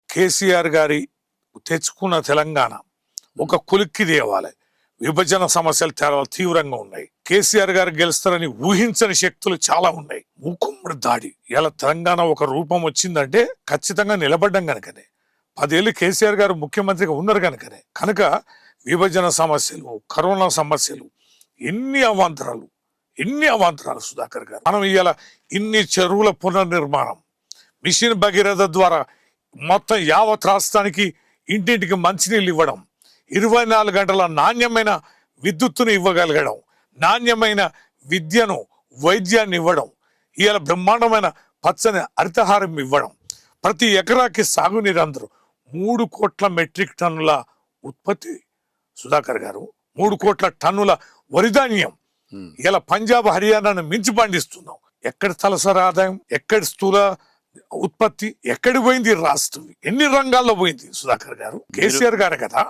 కేసీఆర్ గారి తెచ్చుకున్న తెలంగాణ ఒక కొలిక్కి తేవాలి. విభజన సమస్యలు చాలా తీవ్రంగా ఉన్నాయి. కేసీఆర్ గారు గెలుస్తారని ఊహించని శక్తులు చాలా ఉన్నాయి. మూకుమ్మడి దాడి. ఇలా తెలంగాణ ఒక రూపం వచ్చిందంటే ఖచ్చితంగా నిలబడ్డం కనుకనే. 10 ఏళ్ళు కేసీఆర్ గారు ముఖ్యమంత్రిగా ఉన్నారు కనుక విభజన సమస్యలు, కరోనా సమస్యలు, ఎన్ని అవాంతరాలు సుధాకర్ గారు. మనం ఇవాళ ఇన్ని చెరువుల పునర్నిర్మాణం, మిషన్ భగీరథ ద్వారా మొత్తం యావత్ రాష్ట్రానికి ఇంటింటికి మంచినీళ్ళు ఇవ్వడం, 24 గంటల నాణ్యమైన విద్యుత్తును ఇవ్వగలగడం, నాణ్యమైన విద్యను, వైద్యాన్ని ఇవ్వడం, ఇవాళ బ్రహ్మాండమైన పచ్చని హరితహారం ఇవ్వడం, ప్రతి ఎకరాకి సాగునీరు అందరూ 3 కోట్ల మెట్రిక్ టన్నుల ఉత్పత్తి సుధాకర్ గారు, 3 కోట్ల టన్నుల వరిధాన్యం ఇలా పంజాబ్ హర్యానాను మించి పండిస్తున్నాం. ఎక్కడి తలసరి ఆదాయం, ఎక్కడి స్థూల ఉత్పత్తి, ఎక్కడి పోయింది రాష్ట్రం, ఎన్ని రంగాల్లో పోయింది సుధాకర్ గారు? కేసీఆర్ గారు కదా.